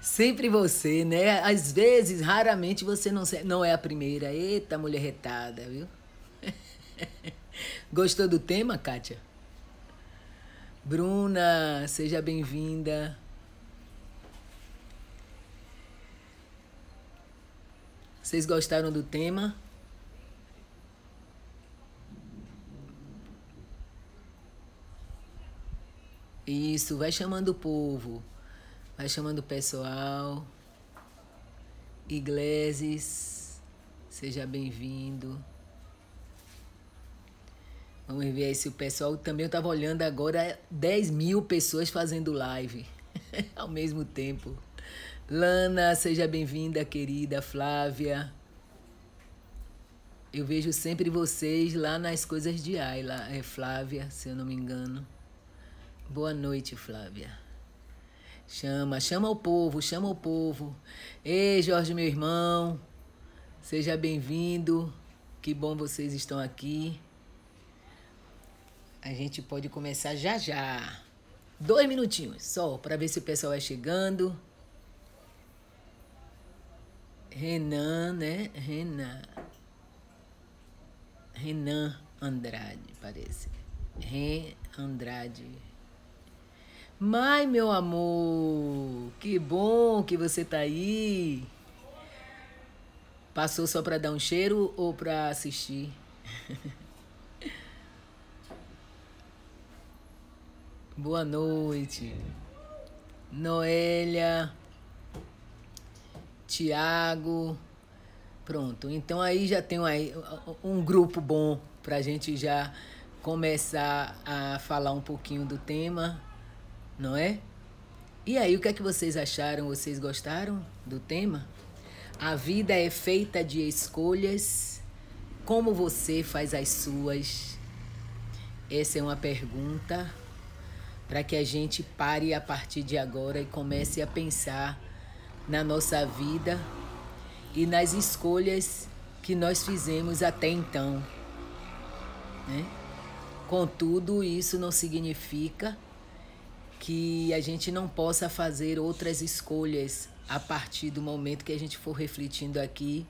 Sempre você, né? Às vezes, raramente você não é a primeira. Eita, mulher retada, viu? Gostou do tema, Kátia? Bruna, seja bem-vinda. Vocês gostaram do tema? Isso, vai chamando o povo. Vai chamando o pessoal. Iglesias, seja bem-vindo. Vamos ver aí se o pessoal... Também eu estava olhando agora 10 mil pessoas fazendo live ao mesmo tempo. Lana, seja bem-vinda, querida. Flávia. Eu vejo sempre vocês lá nas coisas de Ayla. É Flávia, se eu não me engano. Boa noite, Flávia. Chama o povo, chama o povo. Ei, Jorge, meu irmão. Seja bem-vindo. Que bom vocês estão aqui. A gente pode começar já já. 2 minutinhos só para ver se o pessoal vai chegando. Renan, né? Renan Andrade, parece. Andrade. Mai, meu amor, que bom que você tá aí. Passou só para dar um cheiro ou para assistir? Boa noite. Noélia. Tiago. Pronto, então aí já tem um grupo bom pra gente já começar a falar um pouquinho do tema, não é? E aí, o que é que vocês acharam? Vocês gostaram do tema? A vida é feita de escolhas. Como você faz as suas? Essa é uma pergunta para que a gente pare a partir de agora e comece a pensar na nossa vida e nas escolhas que nós fizemos até então, né? Contudo, isso não significa que a gente não possa fazer outras escolhas a partir do momento que a gente for refletindo aqui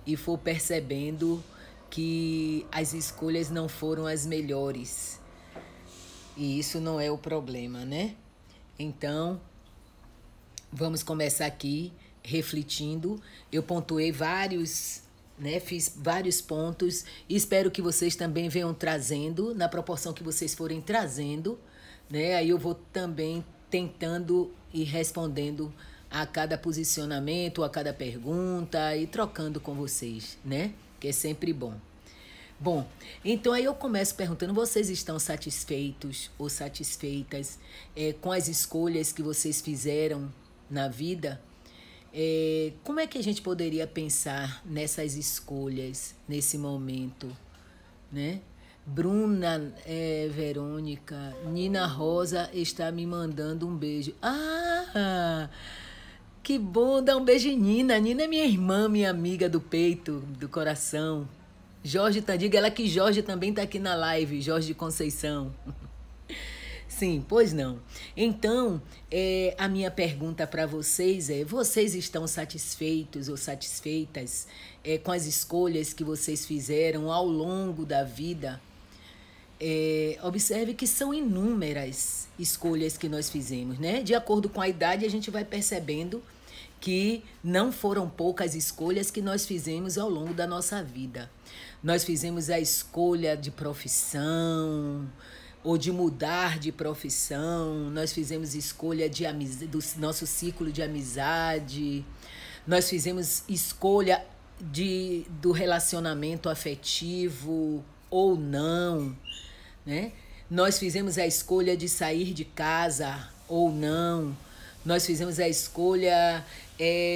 e for percebendo que as escolhas não foram as melhores. E isso não é o problema, né? Então, vamos começar aqui refletindo. Eu pontuei vários, né? Fiz vários pontos. Espero que vocês também venham trazendo, na proporção que vocês forem trazendo, né? Aí eu vou também tentando e respondendo a cada posicionamento, a cada pergunta e trocando com vocês, né? Que é sempre bom. Bom, então aí eu começo perguntando, vocês estão satisfeitos ou satisfeitas com as escolhas que vocês fizeram na vida? Como é que a gente poderia pensar nessas escolhas, nesse momento, né? Bruna, Verônica, Nina Rosa está me mandando um beijo. Ah, que bom, dá um beijo em Nina. Nina é minha irmã, minha amiga do peito, do coração. Jorge, diga ela que Jorge também está aqui na live, Jorge de Conceição. Sim, pois não. Então, a minha pergunta para vocês é, vocês estão satisfeitos ou satisfeitas com as escolhas que vocês fizeram ao longo da vida? Observe que são inúmeras escolhas que nós fizemos, né? De acordo com a idade, a gente vai percebendo que não foram poucas escolhas que nós fizemos ao longo da nossa vida. Nós fizemos a escolha de profissão ou de mudar de profissão, nós fizemos escolha de do nosso ciclo de amizade, nós fizemos escolha do relacionamento afetivo ou não, né? Nós fizemos a escolha de sair de casa ou não, nós fizemos a escolha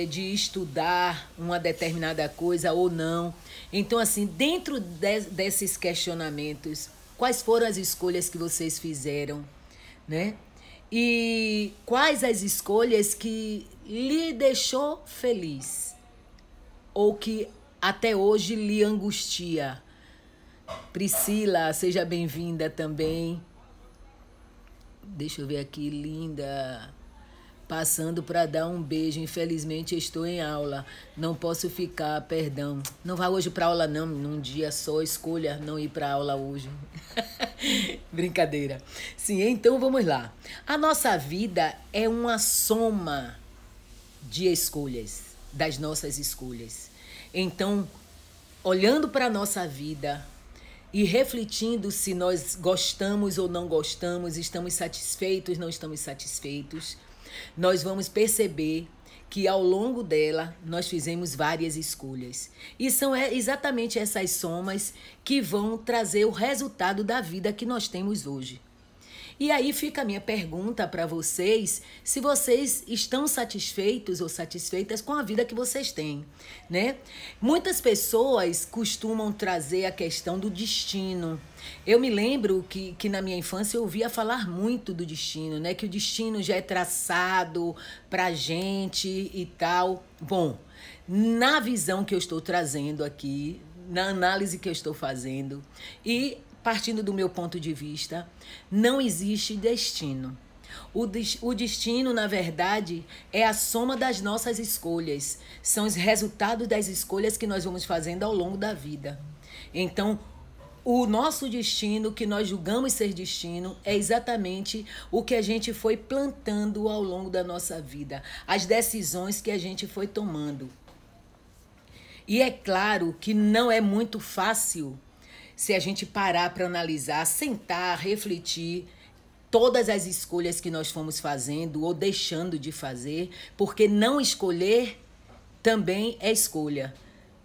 de estudar uma determinada coisa ou não. Então, assim, dentro desses questionamentos, quais foram as escolhas que vocês fizeram, né? E quais as escolhas que lhe deixou feliz? Ou que até hoje lhe angustia? Priscila, seja bem-vinda também. Deixa eu ver aqui, linda. Passando para dar um beijo. Infelizmente estou em aula. Não posso ficar, perdão. Não vá hoje para aula não. Num dia só escolha não ir para aula hoje. Brincadeira. Sim, então vamos lá. A nossa vida é uma soma de escolhas, das nossas escolhas. Então, olhando para a nossa vida e refletindo se nós gostamos ou não gostamos, estamos satisfeitos, não estamos satisfeitos, nós vamos perceber que ao longo dela nós fizemos várias escolhas. E são exatamente essas somas que vão trazer o resultado da vida que nós temos hoje. E aí fica a minha pergunta para vocês, se vocês estão satisfeitos ou satisfeitas com a vida que vocês têm, né? Muitas pessoas costumam trazer a questão do destino. Eu me lembro que na minha infância eu ouvia falar muito do destino, né? Que o destino já é traçado pra gente e tal. Bom, na visão que eu estou trazendo aqui, na análise que eu estou fazendo e partindo do meu ponto de vista, não existe destino. O destino, na verdade, é a soma das nossas escolhas. São os resultados das escolhas que nós vamos fazendo ao longo da vida. Então, o nosso destino, que nós julgamos ser destino, é exatamente o que a gente foi plantando ao longo da nossa vida. As decisões que a gente foi tomando. E é claro que não é muito fácil se a gente parar para analisar, sentar, refletir todas as escolhas que nós fomos fazendo ou deixando de fazer, porque não escolher também é escolha,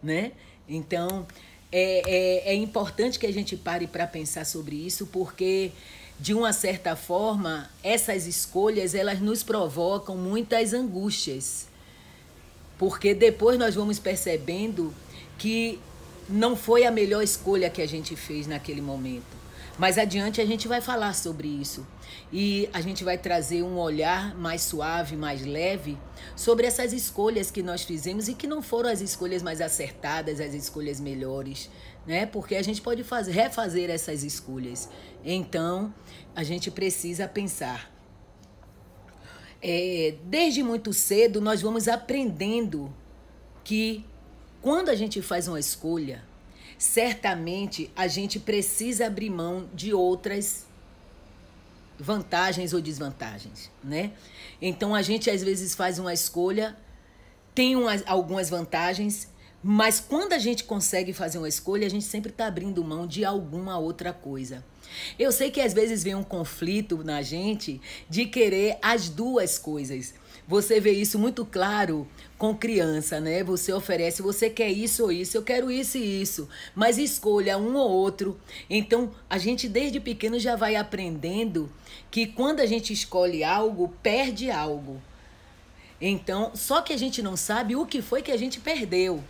né? Então, é importante que a gente pare para pensar sobre isso, porque, de uma certa forma, essas escolhas, elas nos provocam muitas angústias, porque depois nós vamos percebendo que não foi a melhor escolha que a gente fez naquele momento. Mais adiante a gente vai falar sobre isso. E a gente vai trazer um olhar mais suave, mais leve sobre essas escolhas que nós fizemos e que não foram as escolhas mais acertadas, as escolhas melhores, né? Porque a gente pode refazer essas escolhas. Então, a gente precisa pensar. Desde muito cedo, nós vamos aprendendo que quando a gente faz uma escolha, certamente a gente precisa abrir mão de outras vantagens ou desvantagens, né? Então, a gente às vezes faz uma escolha, tem algumas vantagens, mas quando a gente consegue fazer uma escolha, a gente sempre está abrindo mão de alguma outra coisa. Eu sei que às vezes vem um conflito na gente de querer as duas coisas. Você vê isso muito claro com criança, né? Você oferece, você quer isso ou isso, eu quero isso e isso, mas escolha um ou outro. Então, a gente desde pequeno já vai aprendendo que quando a gente escolhe algo, perde algo. Então, só que a gente não sabe o que foi que a gente perdeu.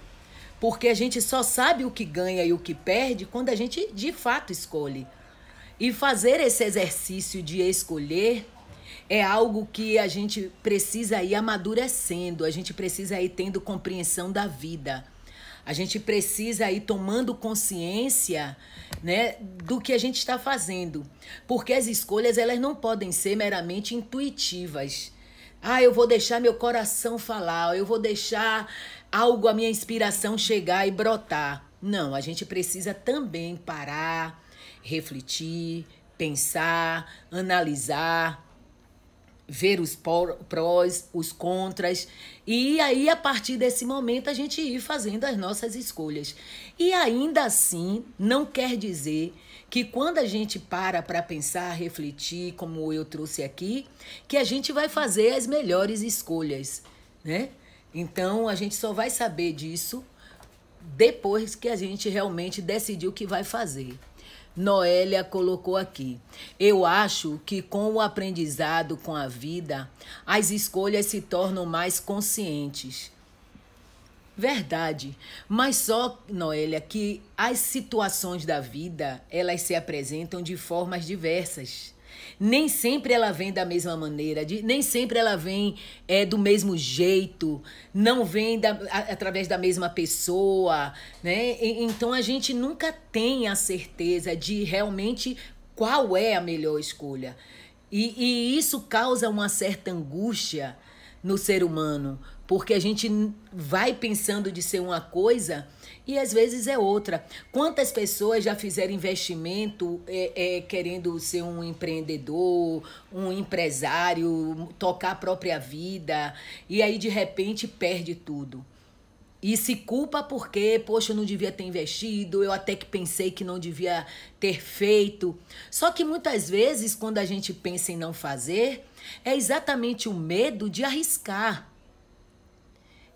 Porque a gente só sabe o que ganha e o que perde quando a gente de fato escolhe. E fazer esse exercício de escolher é algo que a gente precisa ir amadurecendo, a gente precisa ir tendo compreensão da vida. A gente precisa ir tomando consciência, né, do que a gente está fazendo. Porque as escolhas, elas não podem ser meramente intuitivas. Eu vou deixar meu coração falar, eu vou deixar algo, a minha inspiração chegar e brotar. Não, a gente precisa também parar, refletir, pensar, analisar, ver os prós, os contras, e aí a partir desse momento a gente ir fazendo as nossas escolhas. E ainda assim não quer dizer que quando a gente para pensar, refletir, como eu trouxe aqui, que a gente vai fazer as melhores escolhas, né? Então a gente só vai saber disso depois que a gente realmente decidir o que vai fazer. Noélia colocou aqui: eu acho que com o aprendizado com a vida, as escolhas se tornam mais conscientes. Verdade, mas só, Noélia, que as situações da vida, elas se apresentam de formas diversas. Nem sempre ela vem da mesma maneira, nem sempre ela vem do mesmo jeito, não vem através da mesma pessoa, né? Então a gente nunca tem a certeza de realmente qual é a melhor escolha. E isso causa uma certa angústia no ser humano, porque a gente vai pensando de ser uma coisa e às vezes é outra. Quantas pessoas já fizeram investimento querendo ser um empreendedor, um empresário, tocar a própria vida, e aí de repente perde tudo. E se culpa porque, poxa, eu não devia ter investido, eu até que pensei que não devia ter feito. Só que muitas vezes, quando a gente pensa em não fazer, é exatamente o medo de arriscar.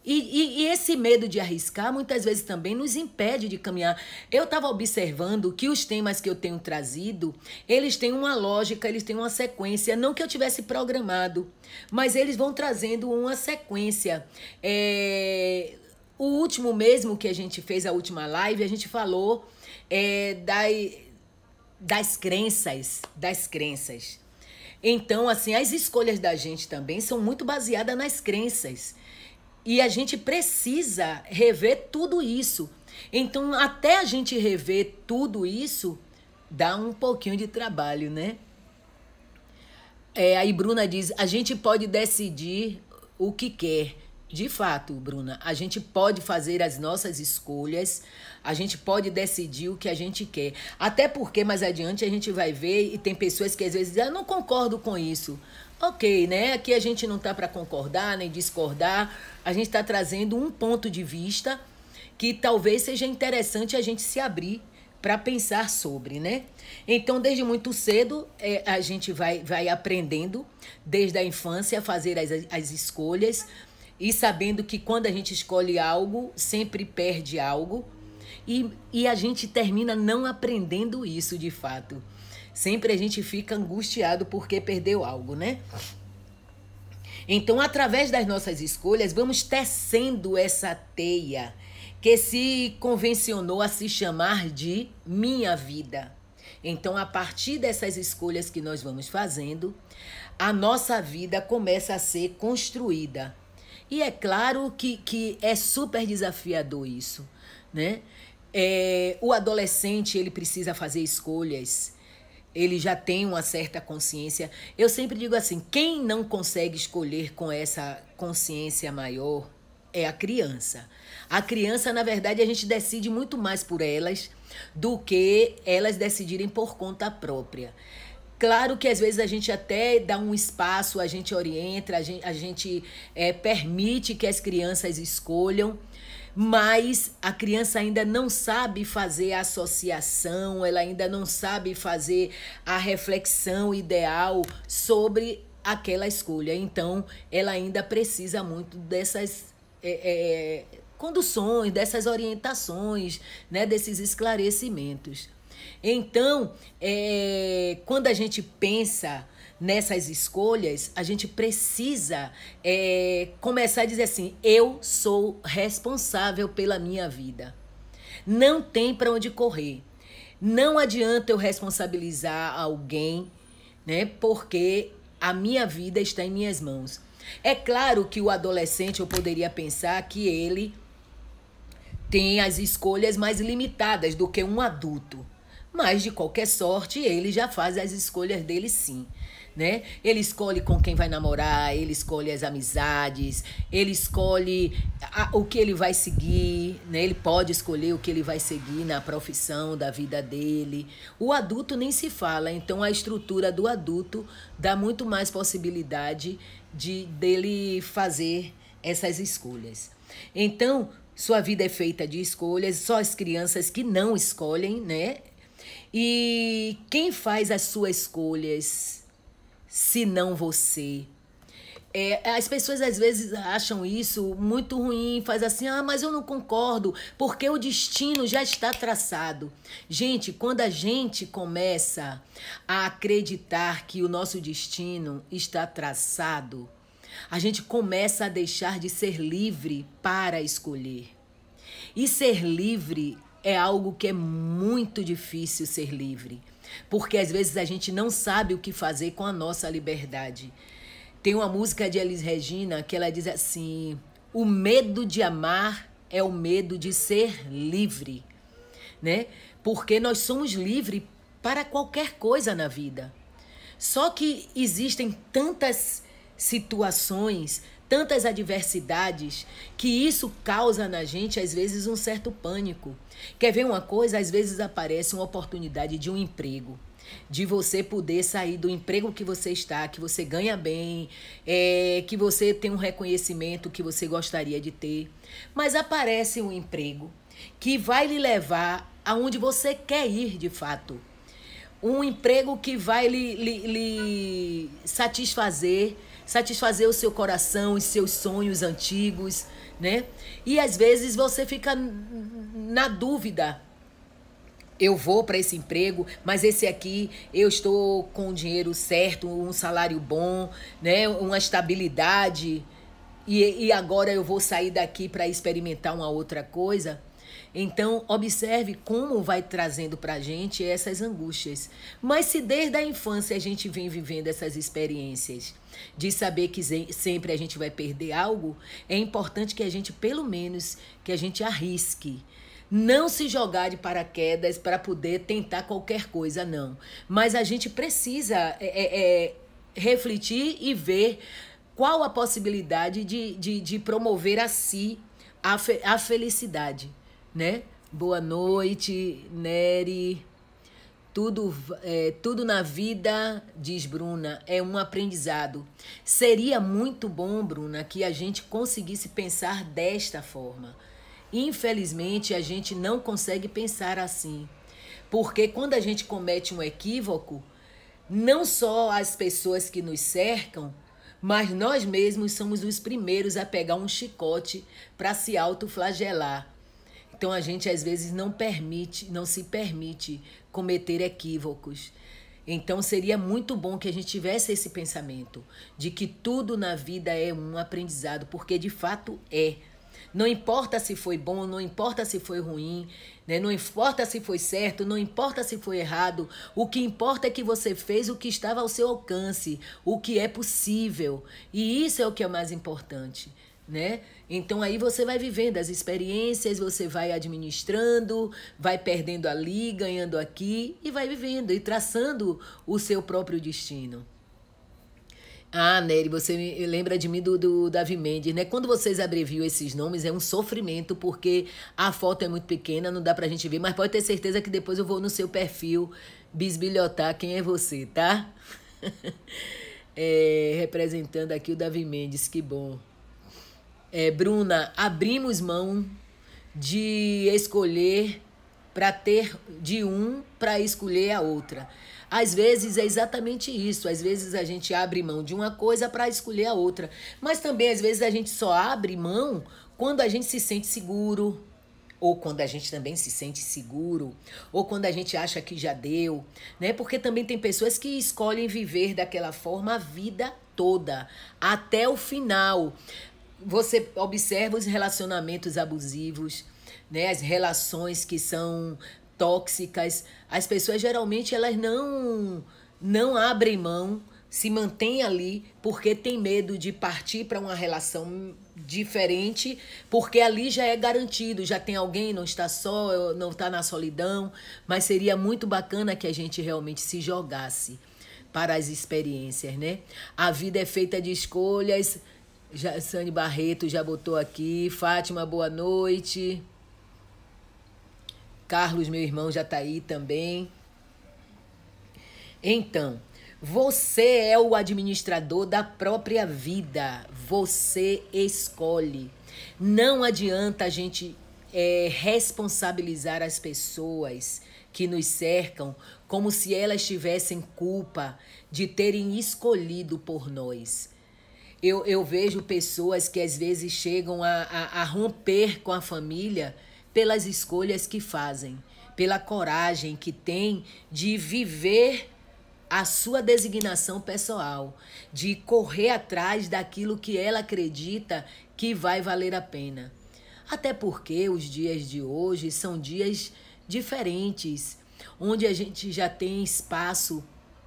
E esse medo de arriscar, muitas vezes também nos impede de caminhar. Eu estava observando que os temas que eu tenho trazido, eles têm uma lógica, eles têm uma sequência. Não que eu tivesse programado, mas eles vão trazendo uma sequência. O último mesmo que a gente fez, a última live, a gente falou das crenças. Então, assim, as escolhas da gente também são muito baseadas nas crenças. E a gente precisa rever tudo isso. Então, até a gente rever tudo isso, dá um pouquinho de trabalho, né? Aí Bruna diz, a gente pode decidir o que quer. De fato, Bruna, a gente pode fazer as nossas escolhas, a gente pode decidir o que a gente quer. Até porque mais adiante a gente vai ver e tem pessoas que às vezes dizem, eu não concordo com isso. Ok, né? Aqui a gente não tá para concordar nem discordar, a gente está trazendo um ponto de vista que talvez seja interessante a gente se abrir para pensar sobre, né? Então, desde muito cedo, a gente vai aprendendo, desde a infância, a fazer as escolhas, e sabendo que quando a gente escolhe algo, sempre perde algo. E a gente termina não aprendendo isso de fato. Sempre a gente fica angustiado porque perdeu algo, né? Então, através das nossas escolhas, vamos tecendo essa teia que se convencionou a se chamar de minha vida. Então, a partir dessas escolhas que nós vamos fazendo, a nossa vida começa a ser construída. E é claro que é super desafiador isso, né? O adolescente, ele precisa fazer escolhas, ele já tem uma certa consciência. Eu sempre digo assim, quem não consegue escolher com essa consciência maior é a criança. A criança, na verdade, a gente decide muito mais por elas do que elas decidirem por conta própria. Claro que às vezes a gente até dá um espaço, a gente orienta, a gente permite que as crianças escolham, mas a criança ainda não sabe fazer a associação, ela ainda não sabe fazer a reflexão ideal sobre aquela escolha. Então, ela ainda precisa muito dessas conduções, dessas orientações, né, desses esclarecimentos. Então, quando a gente pensa nessas escolhas, a gente precisa começar a dizer assim, eu sou responsável pela minha vida. Não tem para onde correr. Não adianta eu responsabilizar alguém, né, porque a minha vida está em minhas mãos. É claro que o adolescente, eu poderia pensar que ele tem as escolhas mais limitadas do que um adulto. Mas, de qualquer sorte, ele já faz as escolhas dele sim, né? Ele escolhe com quem vai namorar, ele escolhe as amizades, ele escolhe o que ele vai seguir, né? Ele pode escolher o que ele vai seguir na profissão da vida dele. O adulto nem se fala, então a estrutura do adulto dá muito mais possibilidade dele fazer essas escolhas. Então, sua vida é feita de escolhas, só as crianças que não escolhem, né? E quem faz as suas escolhas, se não você? As pessoas às vezes acham isso muito ruim, faz assim, mas eu não concordo, porque o destino já está traçado. Gente, quando a gente começa a acreditar que o nosso destino está traçado, a gente começa a deixar de ser livre para escolher. E ser livre é algo que é muito difícil ser livre, porque às vezes a gente não sabe o que fazer com a nossa liberdade. Tem uma música de Elis Regina que ela diz assim, o medo de amar é o medo de ser livre, né? Porque nós somos livres para qualquer coisa na vida. Só que existem tantas situações, tantas adversidades, que isso causa na gente, às vezes, um certo pânico. Quer ver uma coisa? Às vezes aparece uma oportunidade de um emprego, de você poder sair do emprego que você está, que você ganha bem, que você tem um reconhecimento que você gostaria de ter. Mas aparece um emprego que vai lhe levar aonde você quer ir de fato. Um emprego que vai lhe satisfazer o seu coração, os seus sonhos antigos, né? E às vezes você fica na dúvida. Eu vou para esse emprego, mas esse aqui eu estou com o dinheiro certo, um salário bom, né? Uma estabilidade. E agora eu vou sair daqui para experimentar uma outra coisa. Então, observe como vai trazendo para a gente essas angústias. Mas se desde a infância a gente vem vivendo essas experiências de saber que sempre a gente vai perder algo, é importante que a gente, pelo menos, que a gente arrisque. Não se jogar de paraquedas para poder tentar qualquer coisa, não. Mas a gente precisa refletir e ver qual a possibilidade de promover a si a felicidade, né? Boa noite, Nery. Tudo na vida, diz Bruna, é um aprendizado. Seria muito bom, Bruna, que a gente conseguisse pensar desta forma. Infelizmente, a gente não consegue pensar assim. Porque quando a gente comete um equívoco, não só as pessoas que nos cercam, mas nós mesmos somos os primeiros a pegar um chicote para se autoflagelar. Então a gente às vezes não se permite cometer equívocos. Então seria muito bom que a gente tivesse esse pensamento de que tudo na vida é um aprendizado, porque de fato é. Não importa se foi bom, não importa se foi ruim, né? Não importa se foi certo, não importa se foi errado. O que importa é que você fez o que estava ao seu alcance, o que é possível. E isso é o que é mais importante, né? Então aí você vai vivendo as experiências, você vai administrando, vai perdendo ali, ganhando aqui e vai vivendo e traçando o seu próprio destino. Ah, Nery, você me lembra de mim do Davi Mendes, né? Quando vocês abreviam esses nomes, é um sofrimento, porque a foto é muito pequena, não dá pra gente ver, mas pode ter certeza que depois eu vou no seu perfil bisbilhotar quem é você, tá? Representando aqui o Davi Mendes, que bom. Bruna, abrimos mão de escolher para ter de um para escolher a outra. Às vezes é exatamente isso. Às vezes a gente abre mão de uma coisa para escolher a outra. Mas também às vezes a gente só abre mão quando a gente se sente seguro, ou quando a gente também se sente seguro, ou quando a gente acha que já deu, né? Porque também tem pessoas que escolhem viver daquela forma a vida toda, até o final. Você observa os relacionamentos abusivos, né? As relações que são tóxicas. As pessoas geralmente elas não abrem mão, se mantêm ali porque tem medo de partir para uma relação diferente, porque ali já é garantido, já tem alguém, não está só, não está na solidão. Mas seria muito bacana que a gente realmente se jogasse para as experiências, né? A vida é feita de escolhas. Sane Barreto já botou aqui. Fátima, boa noite. Carlos, meu irmão, já está aí também. Então, você é o administrador da própria vida. Você escolhe. Não adianta a gente responsabilizar as pessoas que nos cercam como se elas tivessem culpa de terem escolhido por nós. Eu vejo pessoas que às vezes chegam a romper com a família pelas escolhas que fazem, pela coragem que tem de viver a sua designação pessoal, de correr atrás daquilo que ela acredita que vai valer a pena. Até porque os dias de hoje são dias diferentes, onde a gente já tem espaço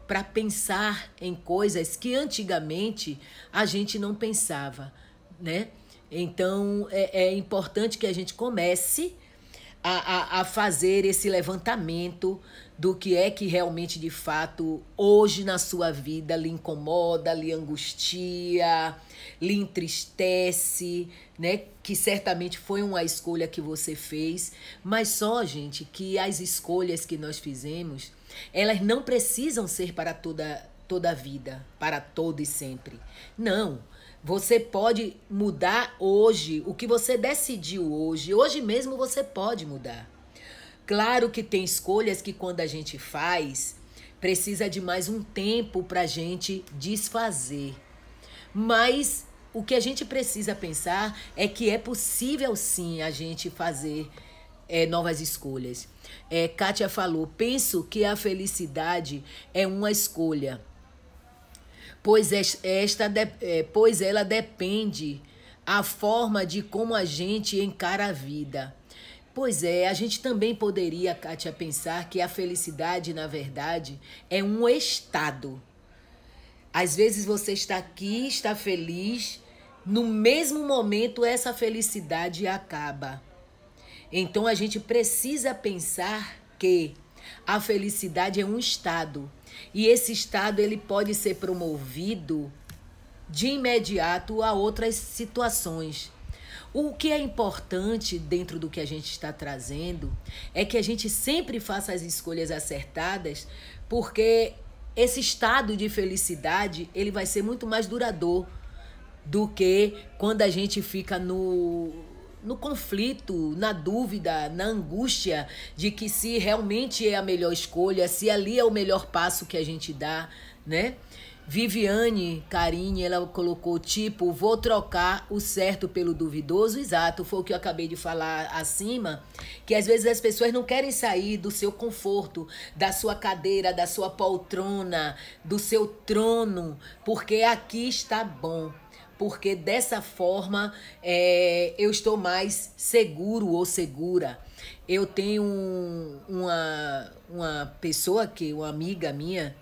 para pensar em coisas que antigamente a gente não pensava, né? Então, é importante que a gente comece a fazer esse levantamento do que é que realmente, de fato, hoje na sua vida lhe incomoda, lhe angustia, lhe entristece, né? Que certamente foi uma escolha que você fez, mas só, gente, que as escolhas que nós fizemos, elas não precisam ser para toda a vida, para todo e sempre. Não. Você pode mudar hoje, o que você decidiu hoje mesmo você pode mudar. Claro que tem escolhas que quando a gente faz, precisa de mais um tempo para a gente desfazer. Mas o que a gente precisa pensar é que é possível sim a gente fazer novas escolhas. Kátia falou, penso que a felicidade é uma escolha, pois ela depende a forma de como a gente encara a vida. Pois é, a gente também poderia, Kátia, pensar que a felicidade, na verdade, é um estado. Às vezes você está aqui, está feliz, no mesmo momento essa felicidade acaba. Então a gente precisa pensar que a felicidade é um estado. E esse estado ele pode ser promovido de imediato a outras situações. O que é importante dentro do que a gente está trazendo é que a gente sempre faça as escolhas acertadas, porque esse estado de felicidade ele vai ser muito mais duradouro do que quando a gente fica no conflito, na dúvida, na angústia de que se realmente é a melhor escolha, se ali é o melhor passo que a gente dá, né? Viviane Carine, ela colocou tipo, vou trocar o certo pelo duvidoso. Exato, foi o que eu acabei de falar acima, que às vezes as pessoas não querem sair do seu conforto, da sua cadeira, da sua poltrona, do seu trono, porque aqui está bom. Porque dessa forma eu estou mais seguro ou segura. Eu tenho uma pessoa, uma amiga minha,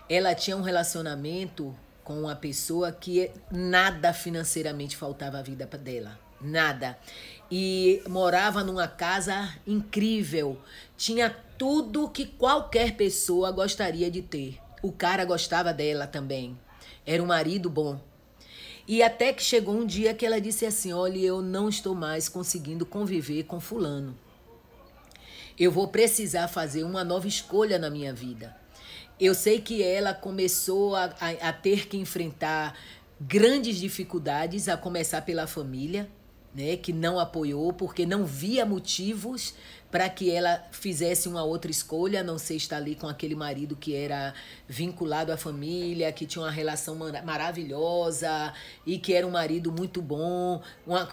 ela tinha um relacionamento com uma pessoa que nada financeiramente faltava à vida dela. Nada. E morava numa casa incrível. Tinha tudo que qualquer pessoa gostaria de ter. O cara gostava dela também. Era um marido bom. E até que chegou um dia que ela disse assim, olha, eu não estou mais conseguindo conviver com fulano. Eu vou precisar fazer uma nova escolha na minha vida. Eu sei que ela começou a ter que enfrentar grandes dificuldades, a começar pela família, né, que não apoiou, porque não via motivos para que ela fizesse uma outra escolha, a não ser estar ali com aquele marido que era vinculado à família, que tinha uma relação maravilhosa e que era um marido muito bom,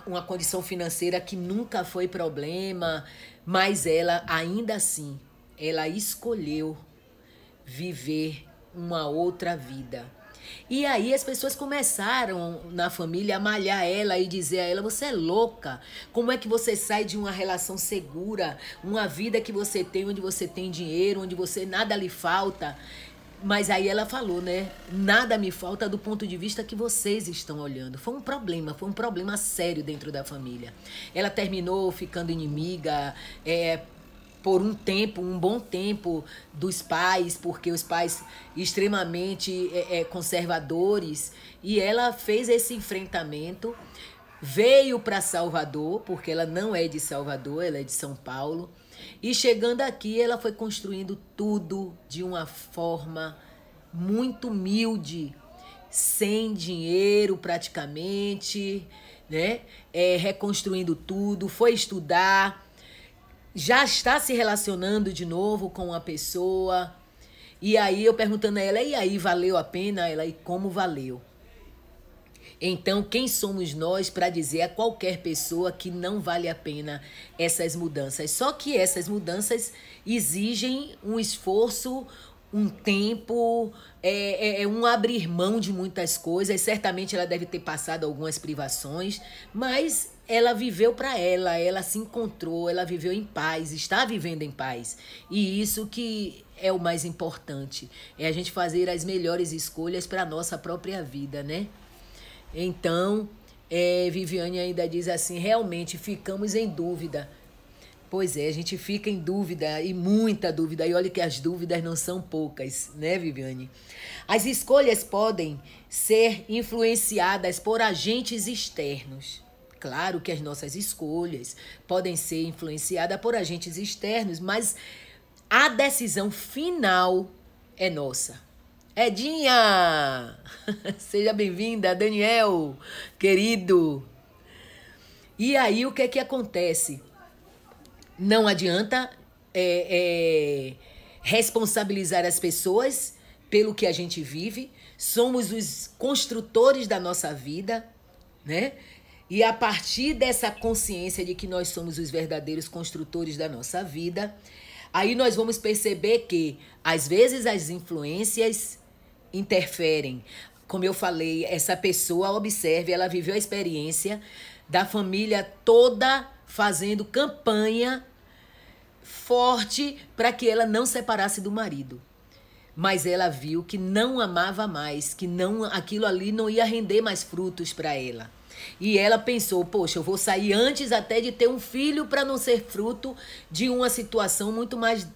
uma condição financeira que nunca foi problema, mas ela, ainda assim, ela escolheu viver uma outra vida. E aí as pessoas começaram na família a malhar ela e dizer a ela, você é louca, como é que você sai de uma relação segura, uma vida que você tem, onde você tem dinheiro, onde você nada lhe falta. Mas aí ela falou, né, nada me falta do ponto de vista que vocês estão olhando. Foi um problema sério dentro da família. Ela terminou ficando inimiga, por um bom tempo dos pais, porque os pais extremamente conservadores, e ela fez esse enfrentamento, veio para Salvador, porque ela não é de Salvador, ela é de São Paulo, e chegando aqui ela foi construindo tudo de uma forma muito humilde, sem dinheiro praticamente, né? Reconstruindo tudo, foi estudar, já está se relacionando de novo com uma pessoa. E aí eu perguntando a ela, e aí, valeu a pena? Ela, e como valeu? Então, quem somos nós para dizer a qualquer pessoa que não vale a pena essas mudanças? Só que essas mudanças exigem um esforço, um tempo, um abrir mão de muitas coisas. Certamente ela deve ter passado algumas privações, mas ela viveu para ela se encontrou, ela viveu em paz, está vivendo em paz. E isso que é o mais importante, é a gente fazer as melhores escolhas para a nossa própria vida, né? Então, Viviane ainda diz assim, realmente ficamos em dúvida Pois é, a gente fica em dúvida, e muita dúvida. E olha que as dúvidas não são poucas, né, Viviane? As escolhas podem ser influenciadas por agentes externos. Claro que as nossas escolhas podem ser influenciadas por agentes externos, mas a decisão final é nossa. Edinha! Seja bem-vinda, Daniel, querido. E aí, o que é que acontece? Não adianta responsabilizar as pessoas pelo que a gente vive. Somos os construtores da nossa vida, né? E a partir dessa consciência de que nós somos os verdadeiros construtores da nossa vida, aí nós vamos perceber que, às vezes, as influências interferem. Como eu falei, essa pessoa, observe, ela viveu a experiência da família toda fazendo campanha forte para que ela não separasse do marido. Mas ela viu que não amava mais, que não, aquilo ali não ia render mais frutos para ela. E ela pensou, poxa, eu vou sair antes até de ter um filho para não ser fruto de uma situação muito mais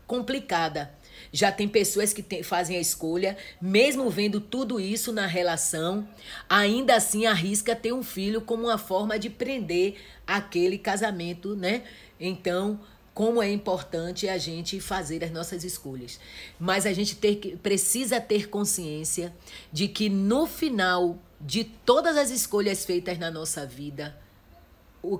complicada. Já tem pessoas que fazem a escolha, mesmo vendo tudo isso na relação, ainda assim arrisca ter um filho como uma forma de prender aquele casamento, né? Então, como é importante a gente fazer as nossas escolhas. Mas a gente precisa ter consciência de que no final de todas as escolhas feitas na nossa vida,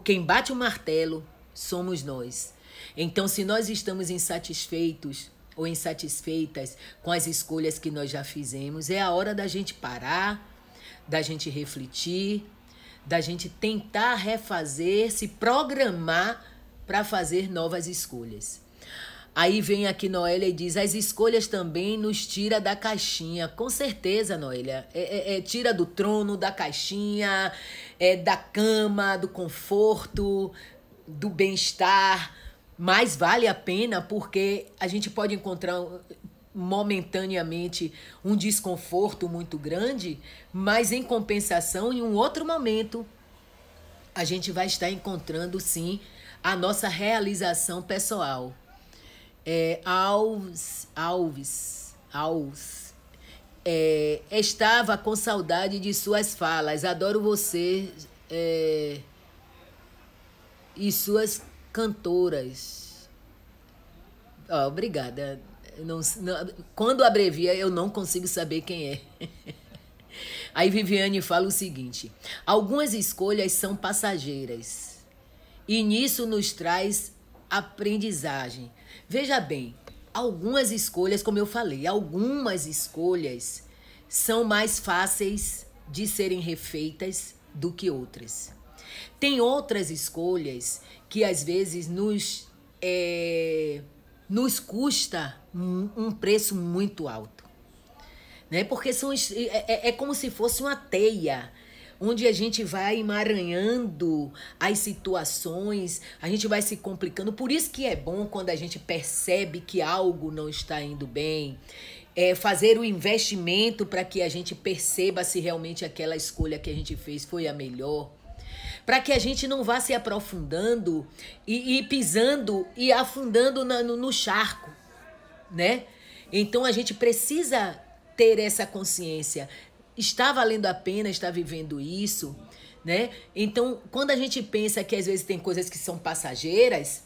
quem bate o martelo somos nós. Então, se nós estamos insatisfeitos ou insatisfeitas com as escolhas que nós já fizemos, é a hora da gente parar, da gente refletir, da gente tentar refazer, se programar para fazer novas escolhas. Aí vem aqui Noélia e diz, as escolhas também nos tira da caixinha. Com certeza, Noélia. Tira do trono, da caixinha, da cama, do conforto, do bem-estar. Mas vale a pena porque a gente pode encontrar momentaneamente um desconforto muito grande, mas em compensação, em um outro momento, a gente vai estar encontrando, sim, a nossa realização pessoal. Alves. Estava com saudade de suas falas. Adoro você e suas cantoras. Obrigada. Quando abrevia, eu não consigo saber quem é. Aí Viviane fala o seguinte: algumas escolhas são passageiras e nisso nos traz aprendizagem. Veja bem, algumas escolhas, como eu falei, algumas escolhas são mais fáceis de serem refeitas do que outras. Tem outras escolhas que às vezes nos custa um preço muito alto, né? Porque é como se fosse uma teia, onde a gente vai emaranhando as situações, a gente vai se complicando. Por isso que é bom quando a gente percebe que algo não está indo bem, fazer o investimento para que a gente perceba se realmente aquela escolha que a gente fez foi a melhor, para que a gente não vá se aprofundando e pisando e afundando no charco, né? Então a gente precisa ter essa consciência. Está valendo a pena estar vivendo isso, né? Então, quando a gente pensa que às vezes tem coisas que são passageiras,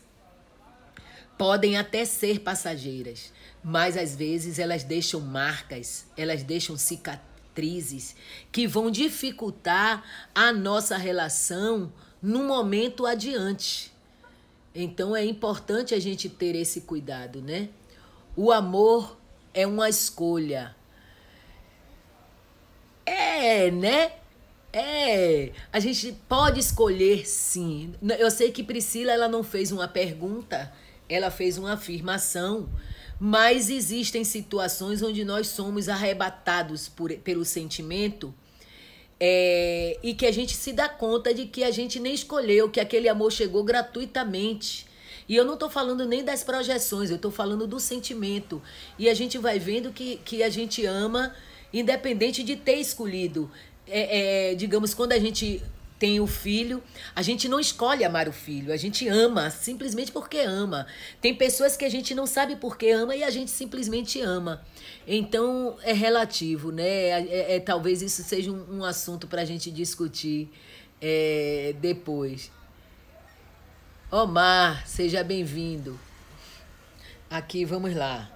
podem até ser passageiras, mas às vezes elas deixam marcas, elas deixam cicatrizes que vão dificultar a nossa relação no momento adiante. Então, é importante a gente ter esse cuidado, né? O amor é uma escolha. Né? A gente pode escolher, sim. Eu sei que Priscila, ela não fez uma pergunta, ela fez uma afirmação, mas existem situações onde nós somos arrebatados pelo sentimento e que a gente se dá conta de que a gente nem escolheu, que aquele amor chegou gratuitamente. E eu não estou falando nem das projeções, eu estou falando do sentimento. E a gente vai vendo que a gente ama, independente de ter escolhido. Digamos, quando a gente tem o filho, a gente não escolhe amar o filho, a gente ama simplesmente porque ama. Tem pessoas que a gente não sabe por que ama e a gente simplesmente ama. Então é relativo, né? Talvez isso seja um assunto para a gente discutir depois. Omar, seja bem-vindo. Aqui, vamos lá.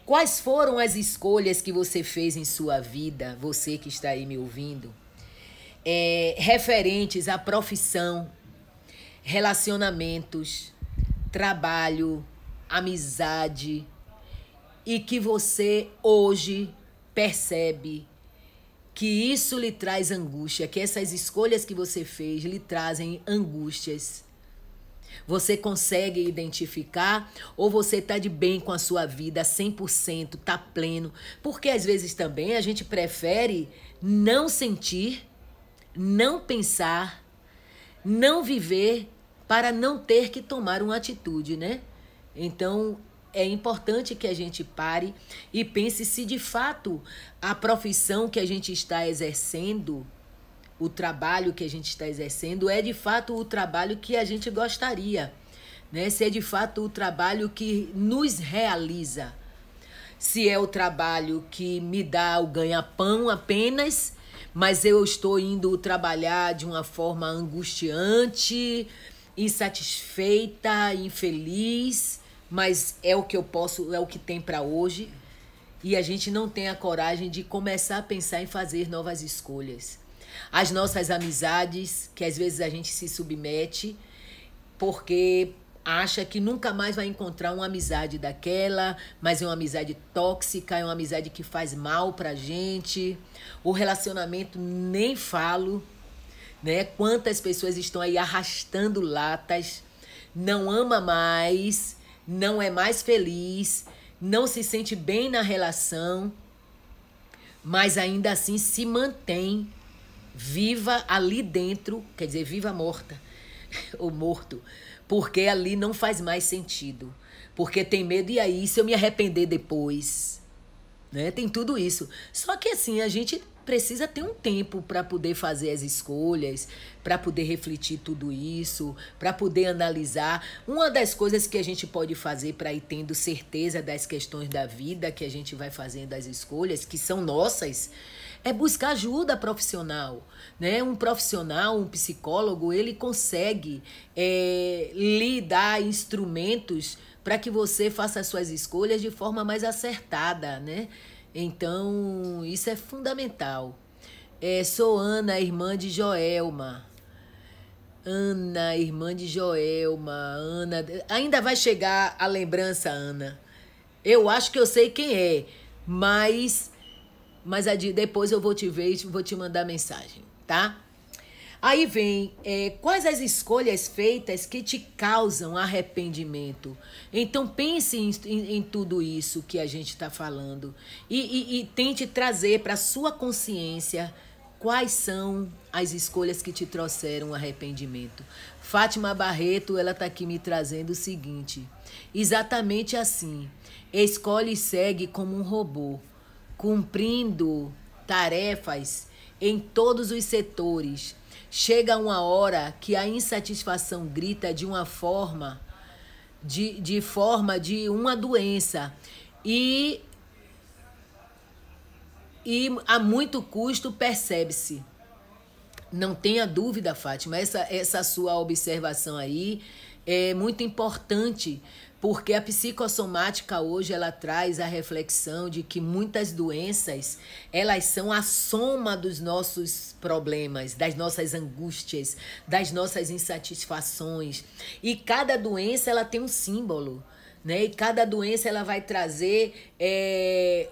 Quais foram as escolhas que você fez em sua vida, você que está aí me ouvindo, referentes à profissão, relacionamentos, trabalho, amizade, e que você hoje percebe que isso lhe traz angústia, que essas escolhas que você fez lhe trazem angústias? Você consegue identificar ou você está de bem com a sua vida 100%, está pleno? Porque às vezes também a gente prefere não sentir, não pensar, não viver para não ter que tomar uma atitude, né? Então é importante que a gente pare e pense se de fato a profissão que a gente está exercendo, o trabalho que a gente está exercendo é de fato o trabalho que a gente gostaria, né? Se é de fato o trabalho que nos realiza. Se é o trabalho que me dá o ganha-pão apenas, mas eu estou indo trabalhar de uma forma angustiante, insatisfeita, infeliz, mas é o que eu posso, é o que tem para hoje. E a gente não tem a coragem de começar a pensar em fazer novas escolhas. As nossas amizades, que às vezes a gente se submete porque acha que nunca mais vai encontrar uma amizade daquela, mas é uma amizade tóxica, é uma amizade que faz mal pra gente. O relacionamento, nem falo, né? Quantas pessoas estão aí arrastando latas, não ama mais, não é mais feliz, não se sente bem na relação, mas ainda assim se mantém viva ali dentro, quer dizer, viva morta, ou morto, porque ali não faz mais sentido, porque tem medo, e aí, se eu me arrepender depois, né? Tem tudo isso. Só que assim, a gente precisa ter um tempo para poder fazer as escolhas, para poder refletir tudo isso, para poder analisar. Uma das coisas que a gente pode fazer para ir tendo certeza das questões da vida que a gente vai fazendo as escolhas, que são nossas, é buscar ajuda profissional, né? Um profissional, um psicólogo, ele consegue lhe dar instrumentos para que você faça as suas escolhas de forma mais acertada, né? Então, isso é fundamental. Sou Ana, irmã de Joelma. Ana, irmã de Joelma. Ana, ainda vai chegar a lembrança, Ana. Eu acho que eu sei quem é, mas depois eu vou te ver e vou te mandar mensagem, tá? Aí vem, quais as escolhas feitas que te causam arrependimento? Então pense em tudo isso que a gente está falando e tente trazer para a sua consciência quais são as escolhas que te trouxeram arrependimento. Fátima Barreto, ela está aqui me trazendo o seguinte: exatamente assim, escolhe e segue como um robô, cumprindo tarefas em todos os setores. Chega uma hora que a insatisfação grita de uma forma, de uma doença. E a muito custo percebe-se. Não tenha dúvida, Fátima, essa sua observação aí é muito importante, porque a psicossomática hoje ela traz a reflexão de que muitas doenças, elas são a soma dos nossos problemas, das nossas angústias, das nossas insatisfações. E cada doença ela tem um símbolo, né? E cada doença ela vai trazer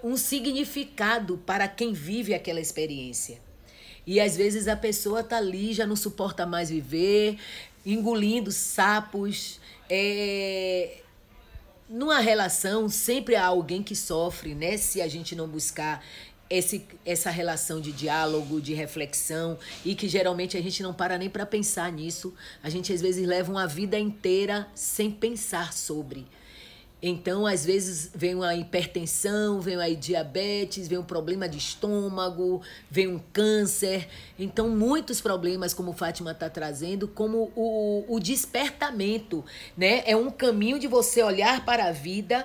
um significado para quem vive aquela experiência. E às vezes a pessoa tá ali, já não suporta mais viver, engolindo sapos. Numa relação, sempre há alguém que sofre, né? Se a gente não buscar essa relação de diálogo, de reflexão, e que geralmente a gente não para nem para pensar nisso. A gente às vezes leva uma vida inteira sem pensar sobre. Então, às vezes, vem uma hipertensão, vem aí diabetes, vem um problema de estômago, vem um câncer. Então, muitos problemas, como Fátima está trazendo, como o despertamento, né? É um caminho de você olhar para a vida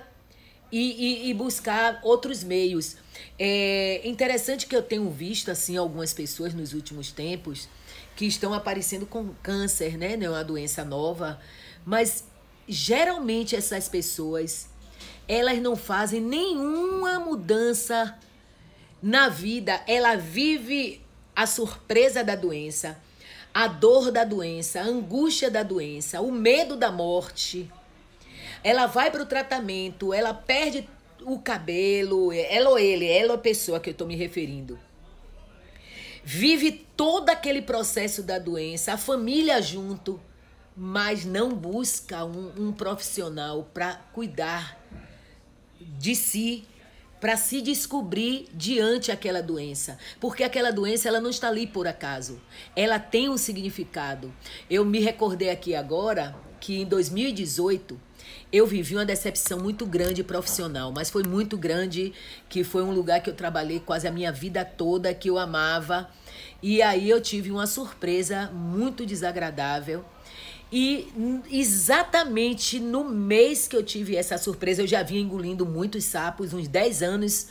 e buscar outros meios. É interessante que eu tenho visto, assim, algumas pessoas nos últimos tempos que estão aparecendo com câncer, né? Não é uma doença nova, mas geralmente essas pessoas, elas não fazem nenhuma mudança na vida. Ela vive a surpresa da doença, a dor da doença, a angústia da doença, o medo da morte. Ela vai para o tratamento, ela perde o cabelo, ela ou ele, ela ou a pessoa que eu estou me referindo. Vive todo aquele processo da doença, a família junto, mas não busca um profissional para cuidar de si, para se descobrir diante aquela doença. Porque aquela doença, ela não está ali por acaso. Ela tem um significado. Eu me recordei aqui agora que em 2018 eu vivi uma decepção muito grande profissional, mas foi muito grande, que foi um lugar que eu trabalhei quase a minha vida toda, que eu amava. E aí eu tive uma surpresa muito desagradável. E exatamente no mês que eu tive essa surpresa, eu já vinha engolindo muitos sapos, uns 10 anos,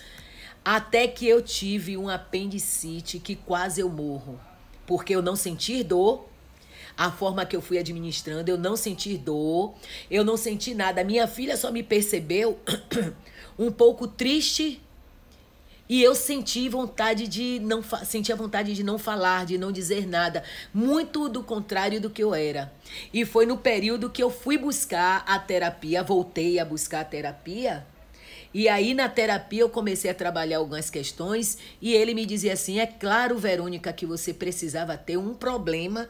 até que eu tive um apendicite que quase eu morro. Porque eu não senti dor, a forma que eu fui administrando, eu não senti dor, eu não senti nada. Minha filha só me percebeu um pouco triste. E eu senti vontade de não sentia vontade de não falar, de não dizer nada, muito do contrário do que eu era. E foi no período que eu fui buscar a terapia, voltei a buscar a terapia. E aí na terapia eu comecei a trabalhar algumas questões e ele me dizia assim: "É claro, Verônica, que você precisava ter um problema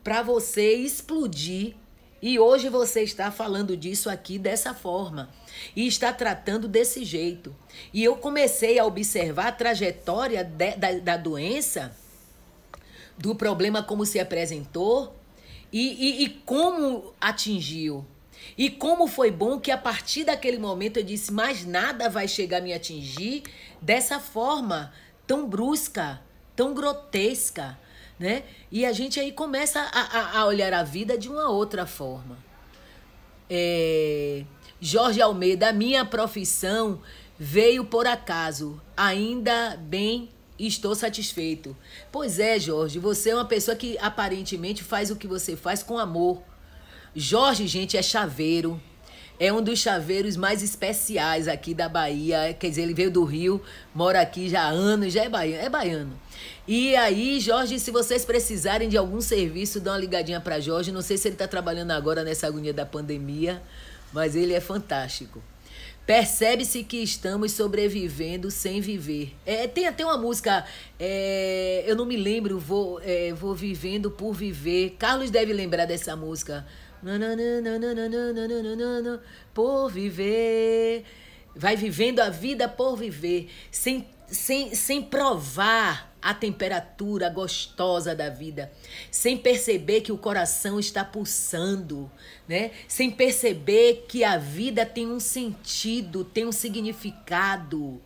para você explodir. E hoje você está falando disso aqui dessa forma e está tratando desse jeito." E eu comecei a observar a trajetória da doença, do problema como se apresentou e como atingiu. E como foi bom que a partir daquele momento eu disse: mais nada vai chegar a me atingir dessa forma tão brusca, tão grotesca, né? E a gente aí começa a olhar a vida de uma outra forma. Jorge Almeida: a minha profissão veio por acaso, ainda bem estou satisfeito. Pois é, Jorge, você é uma pessoa que aparentemente faz o que você faz com amor. Jorge, gente, é chaveiro. É um dos chaveiros mais especiais aqui da Bahia. Quer dizer, ele veio do Rio, mora aqui já há anos, já é baiano. E aí, Jorge, se vocês precisarem de algum serviço, dá uma ligadinha para Jorge. Não sei se ele está trabalhando agora nessa agonia da pandemia, mas ele é fantástico. Percebe-se que estamos sobrevivendo sem viver. Tem até uma música, eu não me lembro, vou vivendo por viver. Carlos deve lembrar dessa música. Por viver. Vai vivendo a vida por viver, sem provar a temperatura gostosa da vida, sem perceber que o coração está pulsando, né? Sem perceber que a vida tem um sentido, tem um significado,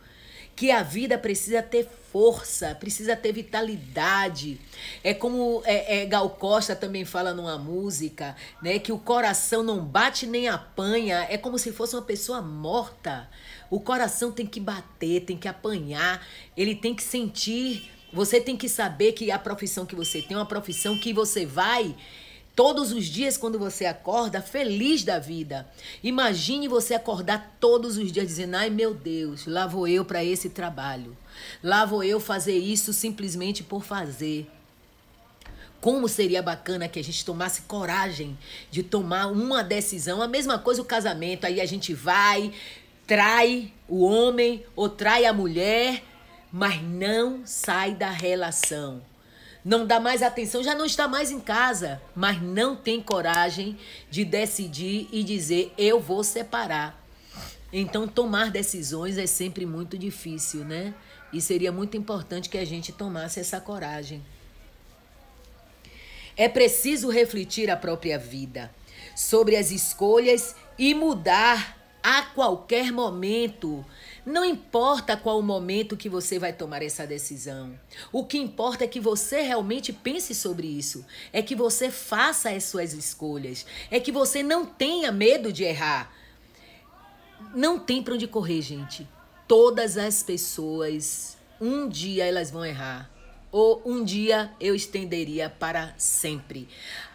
que a vida precisa ter força, precisa ter vitalidade. É como Gal Costa também fala numa música, né, que o coração não bate nem apanha, é como se fosse uma pessoa morta. O coração tem que bater, tem que apanhar, ele tem que sentir. Você tem que saber que a profissão que você tem é uma profissão que você vai todos os dias, quando você acorda, feliz da vida. Imagine você acordar todos os dias dizendo: ai meu Deus, lá vou eu para esse trabalho. Lá vou eu fazer isso simplesmente por fazer. Como seria bacana que a gente tomasse coragem de tomar uma decisão. A mesma coisa o casamento. Aí a gente vai, trai o homem ou trai a mulher, mas não sai da relação. Não dá mais atenção, já não está mais em casa, mas não tem coragem de decidir e dizer: eu vou separar. Então, tomar decisões é sempre muito difícil, né? E seria muito importante que a gente tomasse essa coragem. É preciso refletir a própria vida sobre as escolhas e mudar A qualquer momento. Não importa qual o momento que você vai tomar essa decisão. O que importa é que você realmente pense sobre isso. É que você faça as suas escolhas. É que você não tenha medo de errar. Não tem para onde correr, gente. Todas as pessoas, um dia elas vão errar. Ou um dia eu estenderia para sempre.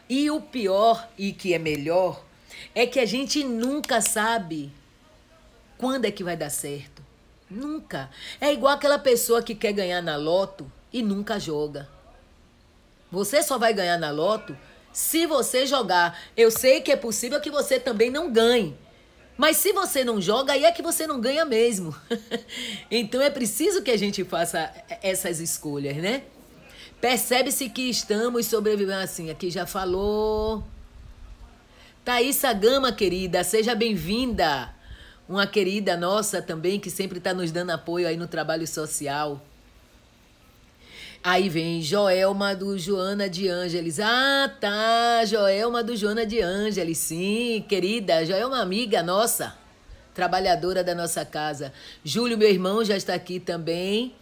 E o pior, e que é melhor, é que a gente nunca sabe quando é que vai dar certo. Nunca. É igual aquela pessoa que quer ganhar na loto e nunca joga. Você só vai ganhar na loto se você jogar. Eu sei que é possível que você também não ganhe. Mas se você não joga, aí é que você não ganha mesmo. Então é preciso que a gente faça essas escolhas, né? Percebe-se que estamos sobrevivendo assim. Aqui já falou. Thaísa Gama, querida, seja bem-vinda. Uma querida nossa também, que sempre está nos dando apoio aí no trabalho social. Aí vem Joelma do Joana de Ângeles. Ah, tá, Joelma do Joana de Ângeles. Sim, querida, Joelma amiga nossa, trabalhadora da nossa casa. Júlio, meu irmão, já está aqui também.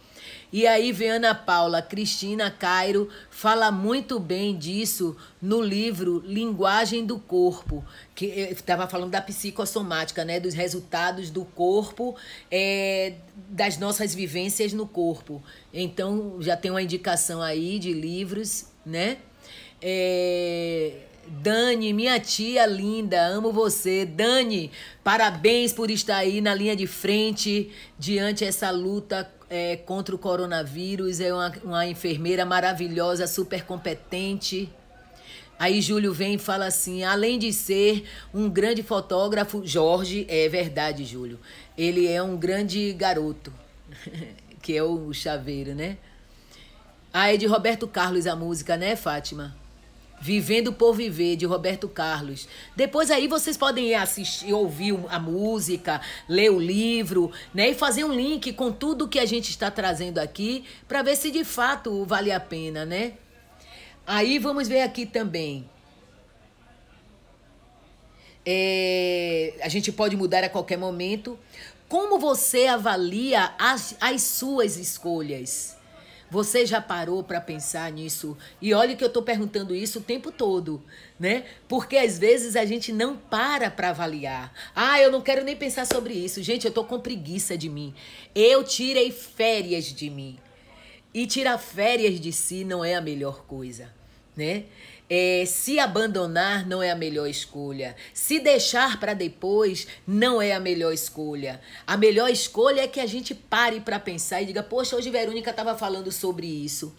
E aí vem Ana Paula, Cristina Cairo, fala muito bem disso no livro Linguagem do Corpo, que estava falando da psicossomática, né, dos resultados do corpo, das nossas vivências no corpo. Então, já tem uma indicação aí de livros, né? Dani, minha tia linda, amo você. Dani, parabéns por estar aí na linha de frente diante essa luta contra o coronavírus. É uma enfermeira maravilhosa, super competente. Aí Júlio vem e fala assim, além de ser um grande fotógrafo, Jorge, é verdade, Júlio, ele é um grande garoto, que é o chaveiro, né? Aí de Roberto Carlos a música, né, Fátima? Vivendo por Viver, de Roberto Carlos. Depois aí vocês podem ir assistir, ouvir a música, ler o livro, né? E fazer um link com tudo que a gente está trazendo aqui para ver se de fato vale a pena, né? Aí vamos ver aqui também. A gente pode mudar a qualquer momento. Como você avalia as suas escolhas? Você já parou para pensar nisso? E olha que eu estou perguntando isso o tempo todo, né? Porque às vezes a gente não para avaliar. Ah, eu não quero nem pensar sobre isso. Gente, eu estou com preguiça de mim. Eu tirei férias de mim. E tirar férias de si não é a melhor coisa, né? Se abandonar não é a melhor escolha. Se deixar para depois não é a melhor escolha. A melhor escolha é que a gente pare para pensar e diga, poxa, hoje Verônica estava falando sobre isso.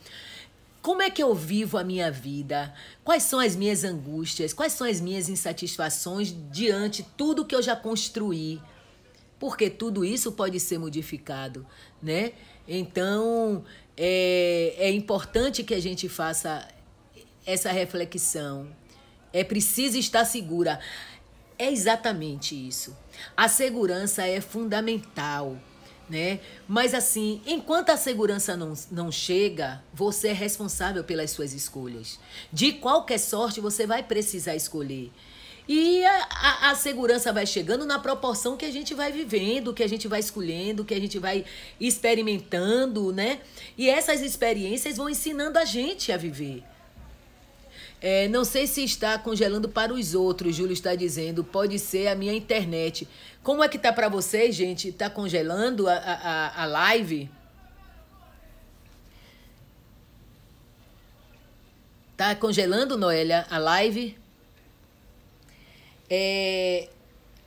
Como é que eu vivo a minha vida? Quais são as minhas angústias? Quais são as minhas insatisfações diante de tudo que eu já construí? Porque tudo isso pode ser modificado, né? Então, é importante que a gente faça essa reflexão. É preciso estar segura. É exatamente isso. A segurança é fundamental, né? Mas assim, enquanto a segurança não chega, você é responsável pelas suas escolhas. De qualquer sorte, você vai precisar escolher. E a segurança vai chegando na proporção que a gente vai vivendo, que a gente vai escolhendo, que a gente vai experimentando, né? E essas experiências vão ensinando a gente a viver. Não sei se está congelando para os outros, Júlio está dizendo. Pode ser a minha internet. Como é que tá para vocês, gente? Tá congelando a live? Tá congelando, Noélia, a live?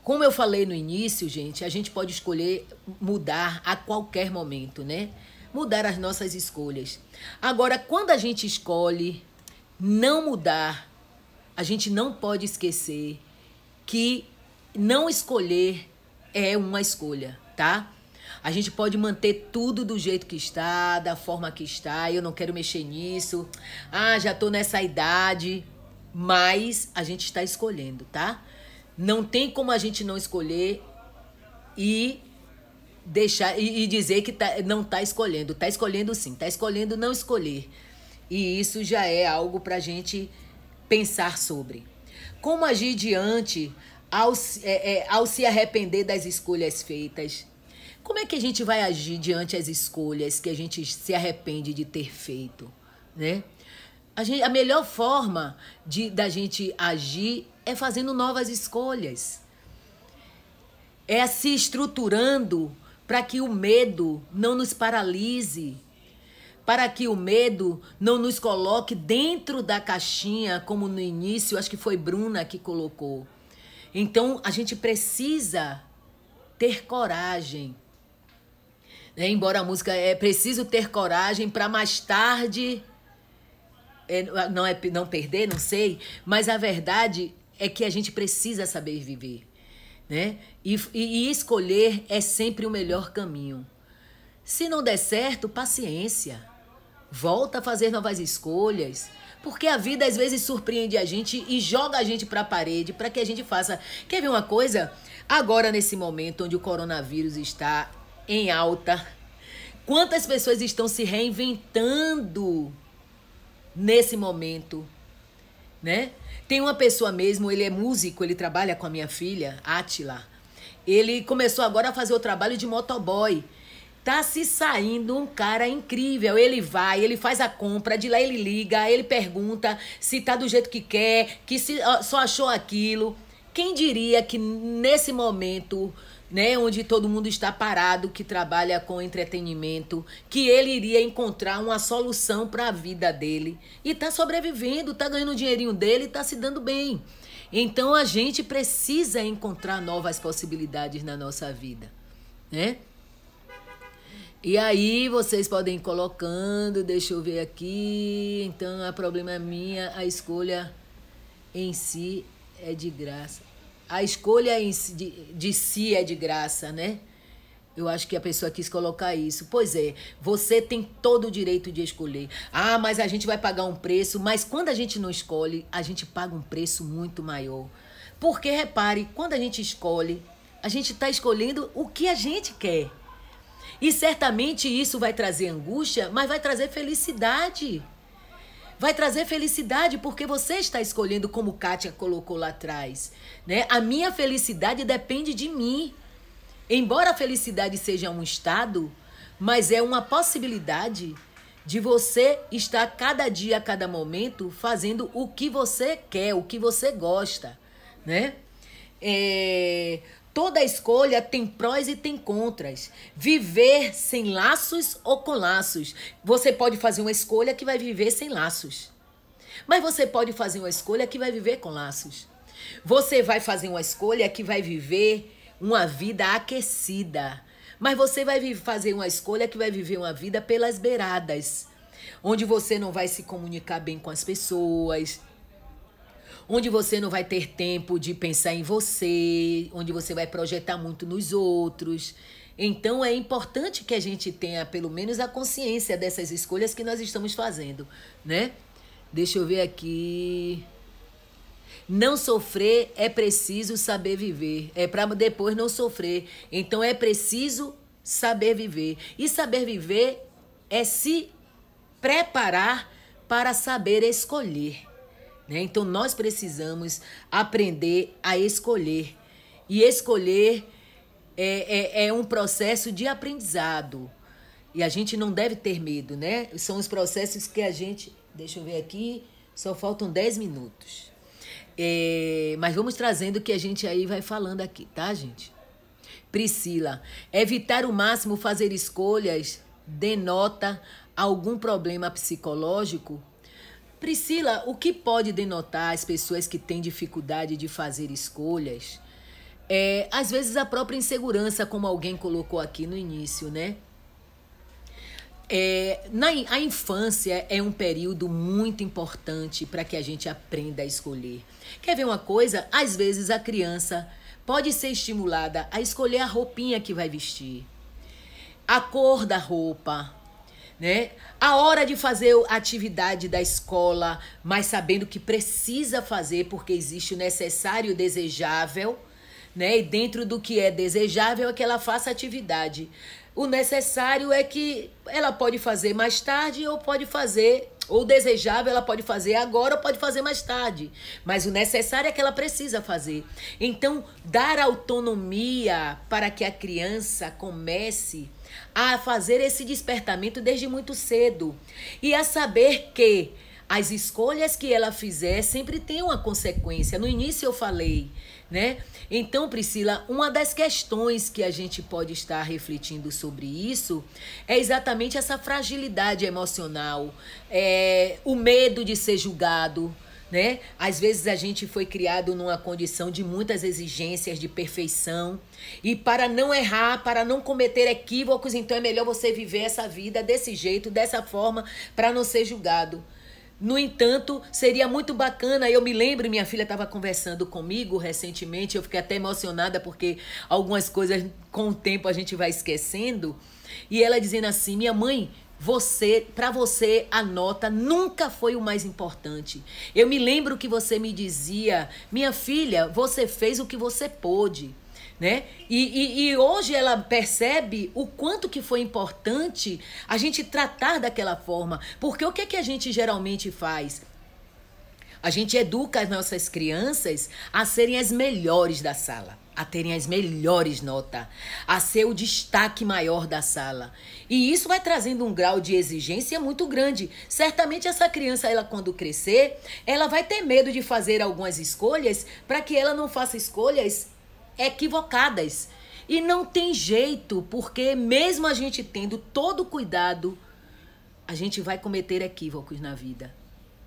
Como eu falei no início, gente, a gente pode escolher mudar a qualquer momento, né? Mudar as nossas escolhas. Agora, quando a gente escolhe não mudar, a gente não pode esquecer que não escolher é uma escolha, tá? A gente pode manter tudo do jeito que está, da forma que está, eu não quero mexer nisso, já tô nessa idade, mas a gente está escolhendo, tá? Não tem como a gente não escolher e deixar e dizer que não tá escolhendo. Tá escolhendo sim, tá escolhendo não escolher. E isso já é algo para a gente pensar sobre. Como agir diante ao se arrepender das escolhas feitas. Como é que a gente vai agir diante das escolhas que a gente se arrepende de ter feito, né? A melhor forma da gente agir é fazendo novas escolhas. É se estruturando para que o medo não nos paralise, para que o medo não nos coloque dentro da caixinha, como no início, acho que foi Bruna que colocou. Então, a gente precisa ter coragem. Né? Embora a música é preciso ter coragem para mais tarde não perder, não sei, mas a verdade é que a gente precisa saber viver, né? E escolher é sempre o melhor caminho. Se não der certo, paciência. Volta a fazer novas escolhas, porque a vida às vezes surpreende a gente e joga a gente para a parede para que a gente faça. Quer ver uma coisa? Agora, nesse momento onde o coronavírus está em alta, quantas pessoas estão se reinventando nesse momento, né? Tem uma pessoa mesmo, ele é músico, ele trabalha com a minha filha, Átila. Ele começou agora a fazer o trabalho de motoboy. Tá se saindo um cara incrível. Ele vai, ele faz a compra, de lá ele liga, ele pergunta se tá do jeito que quer, que se só achou aquilo. Quem diria que nesse momento, né, onde todo mundo está parado, que trabalha com entretenimento, que ele iria encontrar uma solução para a vida dele. E tá sobrevivendo, tá ganhando o dinheirinho dele, tá se dando bem. Então a gente precisa encontrar novas possibilidades na nossa vida, né? E aí vocês podem ir colocando, deixa eu ver aqui. Então, o problema é minha, a escolha em si é de graça. A escolha de si é de graça, né? Eu acho que a pessoa quis colocar isso. Pois é, você tem todo o direito de escolher. Ah, mas a gente vai pagar um preço. Mas quando a gente não escolhe, a gente paga um preço muito maior. Porque, repare, quando a gente escolhe, a gente está escolhendo o que a gente quer. E certamente isso vai trazer angústia, mas vai trazer felicidade. Vai trazer felicidade porque você está escolhendo, como Kátia colocou lá atrás, né? A minha felicidade depende de mim. Embora a felicidade seja um estado, mas é uma possibilidade de você estar cada dia, a cada momento, fazendo o que você quer, o que você gosta, né? Toda escolha tem prós e tem contras. Viver sem laços ou com laços. Você pode fazer uma escolha que vai viver sem laços. Mas você pode fazer uma escolha que vai viver com laços. Você vai fazer uma escolha que vai viver uma vida aquecida. Mas você vai fazer uma escolha que vai viver uma vida pelas beiradas. Onde você não vai se comunicar bem com as pessoas, onde você não vai ter tempo de pensar em você, onde você vai projetar muito nos outros. Então, é importante que a gente tenha, pelo menos, a consciência dessas escolhas que nós estamos fazendo, né? Deixa eu ver aqui. Não sofrer é preciso saber viver. É para depois não sofrer. Então, é preciso saber viver. E saber viver é se preparar para saber escolher. Né? Então, nós precisamos aprender a escolher. E escolher é um processo de aprendizado. E a gente não deve ter medo, né? São os processos que a gente... Deixa eu ver aqui, só faltam 10 minutos. Mas vamos trazendo o que a gente aí vai falando aqui, tá, gente? Priscila, evitar o máximo fazer escolhas denota algum problema psicológico? Priscila, o que pode denotar as pessoas que têm dificuldade de fazer escolhas? Às vezes a própria insegurança, como alguém colocou aqui no início, né? A infância é um período muito importante para que a gente aprenda a escolher. Quer ver uma coisa? Às vezes a criança pode ser estimulada a escolher a roupinha que vai vestir, a cor da roupa, né? A hora de fazer a atividade da escola, mas sabendo que precisa fazer porque existe o necessário e o desejável, né? E dentro do que é desejável é que ela faça atividade. O necessário é que ela pode fazer mais tarde ou pode fazer, ou desejável ela pode fazer agora ou pode fazer mais tarde. Mas o necessário é que ela precisa fazer. Então, dar autonomia para que a criança comece a fazer esse despertamento desde muito cedo. E a saber que as escolhas que ela fizer sempre tem uma consequência. No início eu falei, né? Então, Priscila, uma das questões que a gente pode estar refletindo sobre isso é exatamente essa fragilidade emocional, o medo de ser julgado, né? Às vezes a gente foi criado numa condição de muitas exigências de perfeição e para não errar, para não cometer equívocos, então é melhor você viver essa vida desse jeito, dessa forma, para não ser julgado. No entanto, seria muito bacana, eu me lembro, minha filha estava conversando comigo recentemente, eu fiquei até emocionada porque algumas coisas com o tempo a gente vai esquecendo, e ela dizendo assim, minha mãe, para você a nota nunca foi o mais importante. Eu me lembro que você me dizia, minha filha, você fez o que você pôde. Né? E hoje ela percebe o quanto que foi importante a gente tratar daquela forma. Porque o que é que a gente geralmente faz? A gente educa as nossas crianças a serem as melhores da sala, a terem as melhores notas, a ser o destaque maior da sala. E isso vai trazendo um grau de exigência muito grande. Certamente essa criança, ela quando crescer, ela vai ter medo de fazer algumas escolhas para que ela não faça escolhas equivocadas. E não tem jeito, porque mesmo a gente tendo todo o cuidado, a gente vai cometer equívocos na vida,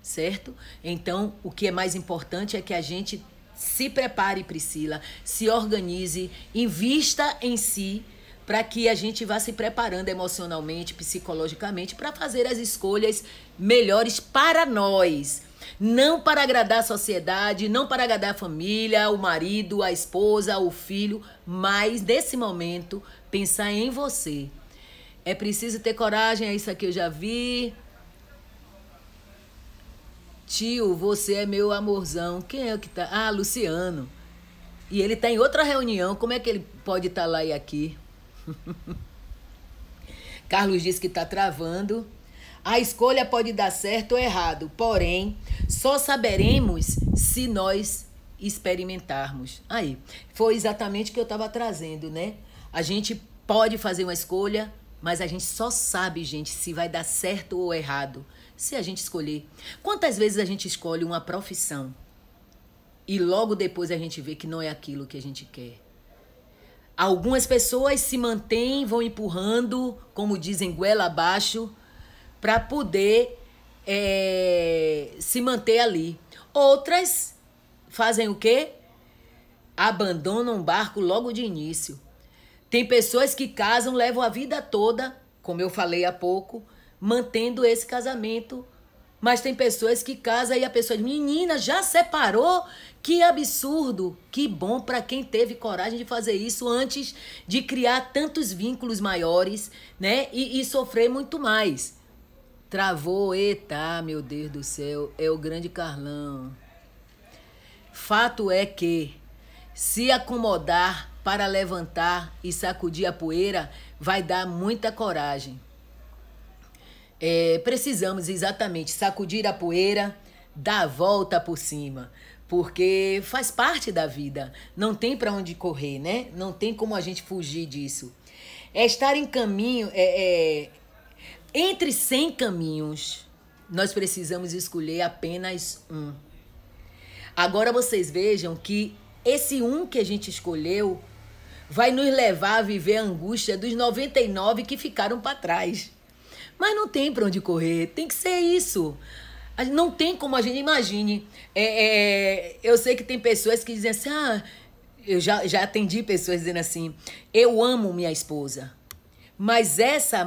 certo? Então, o que é mais importante é que a gente se prepare, Priscila, se organize, invista em si, para que a gente vá se preparando emocionalmente, psicologicamente, para fazer as escolhas melhores para nós. Não para agradar a sociedade, não para agradar a família, o marido, a esposa, o filho, mas nesse momento pensar em você. É preciso ter coragem, é isso aqui eu já vi. Tio, você é meu amorzão. Quem é o que tá? Ah, Luciano. E ele tá em outra reunião, como é que ele pode estar lá e aqui? Carlos diz que tá travando. A escolha pode dar certo ou errado, porém, só saberemos se nós experimentarmos. Aí, foi exatamente o que eu estava trazendo, né? A gente pode fazer uma escolha, mas a gente só sabe, gente, se vai dar certo ou errado, se a gente escolher. Quantas vezes a gente escolhe uma profissão e logo depois a gente vê que não é aquilo que a gente quer? Algumas pessoas se mantêm, vão empurrando, como dizem, goela abaixo, para poder se manter ali. Outras fazem o quê? Abandonam o barco logo de início. Tem pessoas que casam, levam a vida toda, como eu falei há pouco, mantendo esse casamento. Mas tem pessoas que casam e a pessoa diz, menina, já separou? Que absurdo! Que bom para quem teve coragem de fazer isso antes de criar tantos vínculos maiores, né? E sofrer muito mais. Travou, eita, meu Deus do céu, é o grande Carlão. Fato é que se acomodar para levantar e sacudir a poeira vai dar muita coragem. Precisamos exatamente sacudir a poeira, dar a volta por cima, porque faz parte da vida, não tem para onde correr, né? Não tem como a gente fugir disso. Estar em caminho, entre 100 caminhos, nós precisamos escolher apenas um. Agora vocês vejam que esse um que a gente escolheu vai nos levar a viver a angústia dos 99 que ficaram para trás. Mas não tem para onde correr, tem que ser isso. Não tem como a gente, imagine. Eu sei que tem pessoas que dizem assim, eu já atendi pessoas dizendo assim, eu amo minha esposa. Mas essa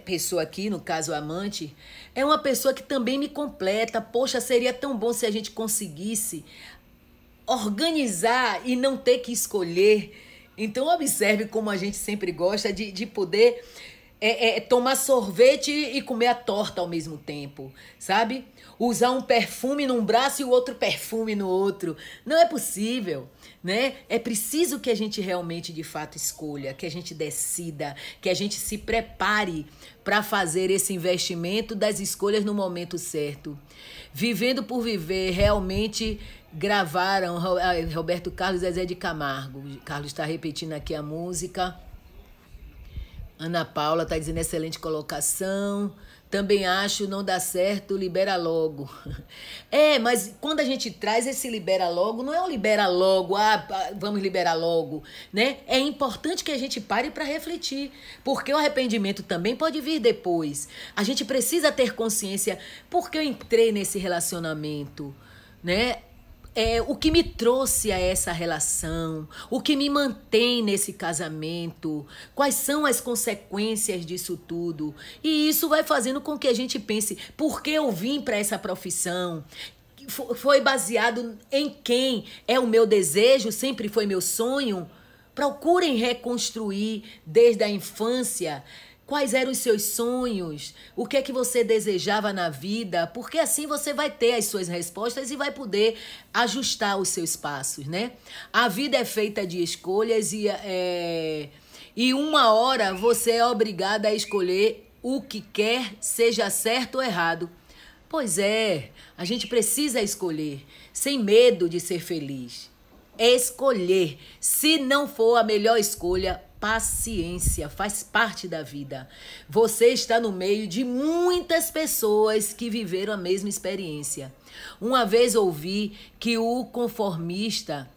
pessoa aqui, no caso a amante, é uma pessoa que também me completa. Poxa, seria tão bom se a gente conseguisse organizar e não ter que escolher. Então observe como a gente sempre gosta de poder tomar sorvete e comer a torta ao mesmo tempo, sabe? Usar um perfume num braço e o outro perfume no outro. Não é possível, né? É preciso que a gente realmente, de fato, escolha, que a gente decida, que a gente se prepare para fazer esse investimento das escolhas no momento certo. Vivendo por Viver, realmente gravaram Roberto Carlos e Zezé de Camargo. Carlos está repetindo aqui a música. Ana Paula está dizendo excelente colocação. Também acho, não dá certo, libera logo. Mas quando a gente traz esse libera logo, não é um libera logo, vamos liberar logo, né? É importante que a gente pare para refletir, porque o arrependimento também pode vir depois. A gente precisa ter consciência, porque eu entrei nesse relacionamento, né? O que me trouxe a essa relação, o que me mantém nesse casamento, quais são as consequências disso tudo. E isso vai fazendo com que a gente pense, por que eu vim para essa profissão? Foi baseado em quem? É o meu desejo? Sempre foi meu sonho? Procurem reconstruir desde a infância. Quais eram os seus sonhos? O que é que você desejava na vida? Porque assim você vai ter as suas respostas e vai poder ajustar os seus passos, né? A vida é feita de escolhas e uma hora você é obrigada a escolher o que quer, seja certo ou errado. Pois é, a gente precisa escolher, sem medo de ser feliz. Escolher. Se não for a melhor escolha, paciência, faz parte da vida. Você está no meio de muitas pessoas que viveram a mesma experiência. Uma vez ouvi que o conformista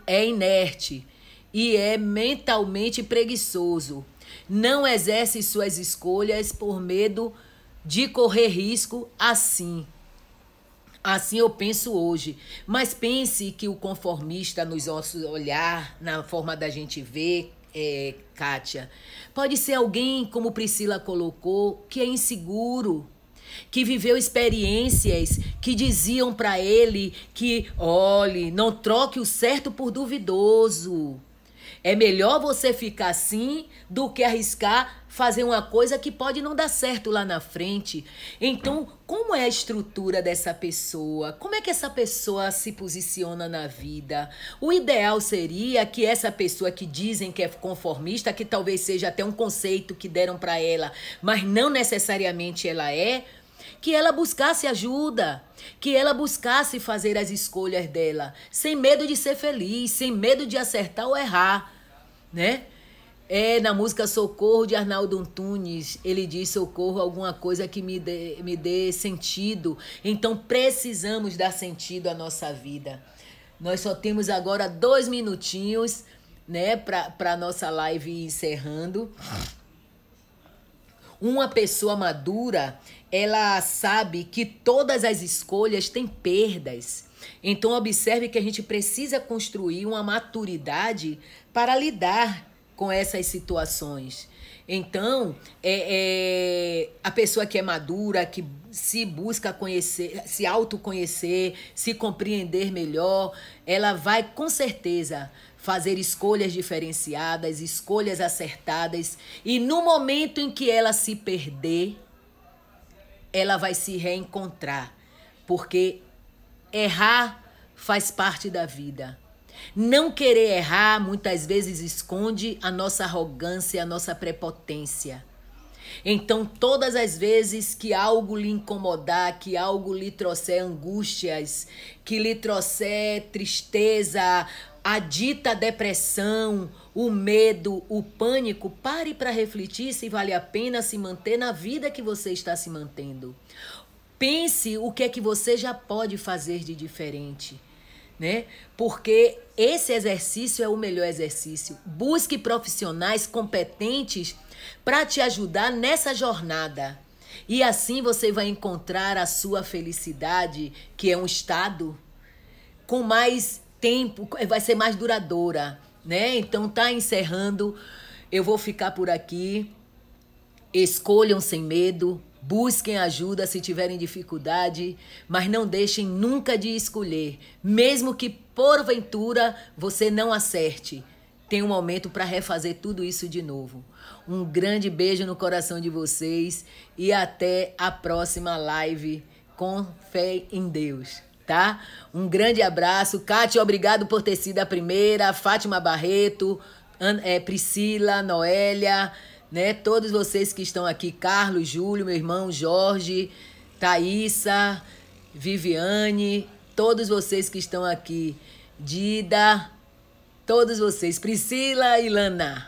é inerte e é mentalmente preguiçoso. Não exerce suas escolhas por medo de correr risco assim. Assim eu penso hoje, mas pense que o conformista nos nossos olhar, na forma da gente ver, Kátia, pode ser alguém, como Priscila colocou, que é inseguro, que viveu experiências que diziam para ele que, olhe, não troque o certo por duvidoso. É melhor você ficar assim do que arriscar fazer uma coisa que pode não dar certo lá na frente. Então, como é a estrutura dessa pessoa? Como é que essa pessoa se posiciona na vida? O ideal seria que essa pessoa que dizem que é conformista, que talvez seja até um conceito que deram para ela, mas não necessariamente ela é, que ela buscasse ajuda, que ela buscasse fazer as escolhas dela, sem medo de ser feliz, sem medo de acertar ou errar, né? Na música Socorro, de Arnaldo Antunes, ele diz: socorro, alguma coisa que me dê sentido. Então, precisamos dar sentido à nossa vida. Nós só temos agora 2 minutinhos, né, para a nossa live ir encerrando. Uma pessoa madura, ela sabe que todas as escolhas têm perdas. Então, observe que a gente precisa construir uma maturidade para lidar com essas situações. Então, a pessoa que é madura, que se busca conhecer, se autoconhecer, se compreender melhor, ela vai, com certeza, fazer escolhas diferenciadas, escolhas acertadas. E no momento em que ela se perder, ela vai se reencontrar. Porque errar faz parte da vida. Não querer errar muitas vezes esconde a nossa arrogância, a nossa prepotência. Então, todas as vezes que algo lhe incomodar, que algo lhe trouxer angústias, que lhe trouxer tristeza, a dita depressão, o medo, o pânico, pare para refletir se vale a pena se manter na vida que você está se mantendo. Pense o que é que você já pode fazer de diferente, né? Porque esse exercício é o melhor exercício. Busque profissionais competentes para te ajudar nessa jornada. E assim você vai encontrar a sua felicidade, que é um estado com mais tempo, vai ser mais duradoura, né? Então tá encerrando. Eu vou ficar por aqui. Escolham sem medo. Busquem ajuda se tiverem dificuldade, mas não deixem nunca de escolher, mesmo que porventura você não acerte. tem um momento para refazer tudo isso de novo. Um grande beijo no coração de vocês e até a próxima live com fé em Deus, tá? Um grande abraço. Kátia, obrigado por ter sido a primeira. Fátima Barreto, Priscila, Noélia, né? Todos vocês que estão aqui. Carlos, Júlio, meu irmão Jorge, Thaísa, Viviane, todos vocês que estão aqui. Dida, todos vocês. Priscila e Lana.